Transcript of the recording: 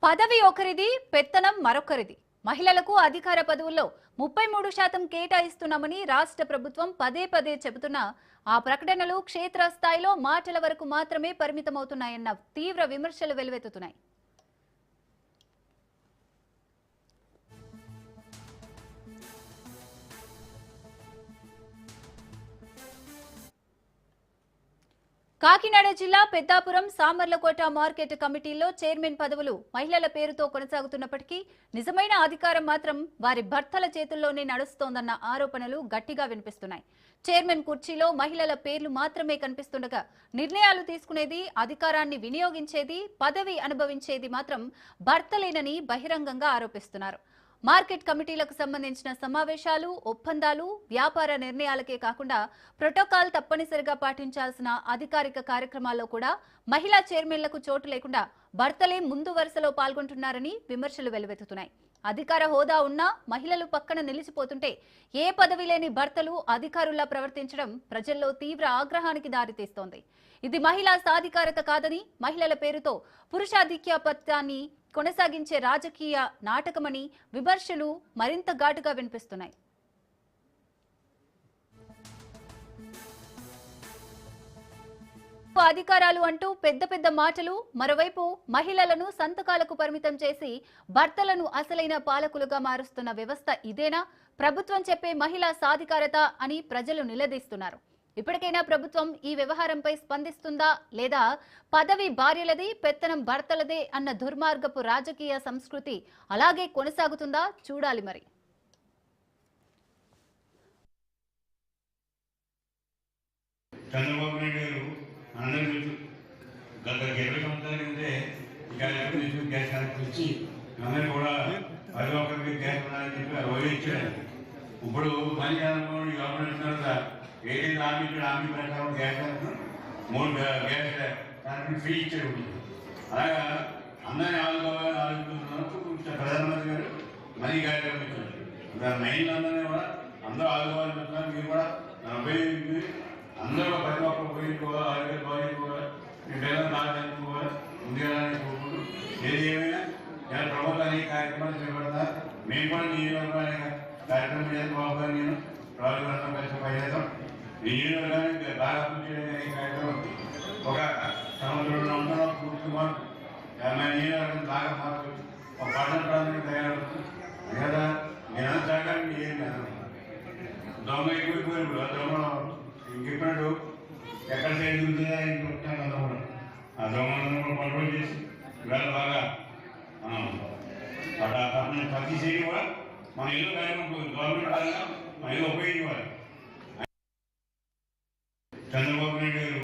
పదవి ఒకరిది, పెత్తనం మరొకరిది. మహిళలకు అధికార పదవుల్లో 33% కేటాయిస్తున్నామని రాష్ట్ర ప్రభుత్వం పదే పదే చెబుతున్నా ఆ ప్రకటనలు క్షేత్రస్థాయిలో మాటల వరకు మాత్రమే పరిమితమవుతున్నాయన్న తీవ్ర విమర్శలు వెల్లువెత్తుతున్నాయి. కాకినాడ జిల్లా పెద్దాపురం సామర్లకోట మార్కెట్ కమిటీలో చైర్మన్ పదవులు మహిళల పేరుతో కొనసాగుతున్నప్పటికీ నిజమైన అధికారం మాత్రం వారి భర్తల చేతుల్లోనే నడుస్తోందన్న ఆరోపణలు గట్టిగా వినిపిస్తున్నాయి. చైర్మన్ కుర్చీలో మహిళల పేర్లు మాత్రమే కనిపిస్తుండగా నిర్ణయాలు తీసుకునేది, అధికారాన్ని వినియోగించేది, పదవి అనుభవించేది మాత్రం భర్తలేనని బహిరంగంగా ఆరోపిస్తున్నారు. మార్కెట్ కమిటీలకు సంబంధించిన సమావేశాలు, ఒప్పందాలు, వ్యాపార నిర్ణయాలకే కాకుండా ప్రోటోకాల్ తప్పనిసరిగా పాటించాల్సిన అధికారిక కార్యక్రమాల్లో కూడా మహిళా చైర్మన్లకు చోటు లేకుండా భర్తలే ముందు వరుసలో పాల్గొంటున్నారని విమర్శలు వెల్లువెత్తుతున్నాయి. అధికార హోదా ఉన్నా మహిళలు పక్కన నిలిచిపోతుంటే ఏ పదవి లేని భర్తలు అధికారుల్లా ప్రవర్తించడం ప్రజల్లో తీవ్ర ఆగ్రహానికి దారితీస్తోంది. ఇది మహిళా సాధికారత కాదని, మహిళల పేరుతో పురుషాధిక్యాపత్యాన్ని కొనసాగించే రాజకీయ నాటకమని విమర్శలు మరింత ఘాటుగా వినిపిస్తున్నాయి. అధికారాలు అంటూ పెద్ద పెద్ద మాటలు, మరోవైపు మహిళలను సంతకాలకు పరిమితం చేసి భర్తలను అసలైన పాలకులుగా మారుస్తున్న వ్యవస్థ ఇదేనా? ప్రభుత్వం చెప్పే మహిళా సాధికారత అని ప్రజలు నిలదీస్తున్నారు. ఇప్పటికైనా ప్రభుత్వం ఈ వ్యవహారంపై స్పందిస్తుందా, లేదా పదవి భార్యలదే, పెత్తనం భర్తలదే అన్న దుర్మార్గపు రాజకీయ సంస్కృతి అలాగే కొనసాగుతుందా చూడాలి. మరి చంద్రబాబు నాయుడు గారు అందరూ గత 20 సంవత్సరాల కిందే గ్యాస్ కనెక్షన్ ఇచ్చి అందరూ కూడా ప్రతి ఒక్కరికి గ్యాస్ ఉన్నారని చెప్పి వదిలించారు. ఇప్పుడు మళ్ళీ గవర్నమెంట్ తర్వాత ఏదైతే హామీ ప్రకారం gas connection 3 gas connection free ఇచ్చారు. అలాగా అందరినీ ఆలోచిస్తున్నారు. ప్రధానమంత్రి గారు మళ్ళీ కార్యక్రమం ఇచ్చారు. మహిళలు అందరినీ కూడా అందరూ ఆలోచించుతున్నారు. మీరు కూడా ఉపయోగించి అందరూ ప్రతి ఒక్కరు ఉపయోగించుకోవాలి, ఆరోగ్య బాగుంచుకోవాలి, మీ పిల్లలు బాగా చదువుకోవాలి, ముందుగా కోరుకుంటూ ఏది ఏమైనా ఇలా ప్రభుత్వాన్ని కార్యక్రమాలు చేపడతా. మేము కూడా నియోజకవర్గాన్ని కార్యక్రమం చేసి బాబు గారు నేను రాజుగారితో కలిసి పనిచేస్తాం. నియోజకవర్గానికి బాగా పూర్తి చేయడానికి కార్యక్రమం ఒక సంవత్సరంలో ఉండడం పూర్తి మార్పు నియోజకవర్గం బాగా మార్పు ఒక పట్టణ ప్రాంతానికి తయారవుతుంది. కదా నేను సహకారం ఏం కాదు. దొంగ ఎక్కువైపోయినప్పుడు ఆ దొంగ ఇంకెప్పుడు ఎక్కడ సైడ్ ఉంటుందా ఇంకొకటి కూడా ఆ దొంగలను కూడా కంట్రోల్ చేసి ఇవాళ బాగా ప్రతి సైడ్ కూడా మన ఇల్లు కార్యక్రమం గవర్నమెంట్ మన ఇల్లు ఉపయోగించాలి. చంద్రబాబు నాయుడు గారు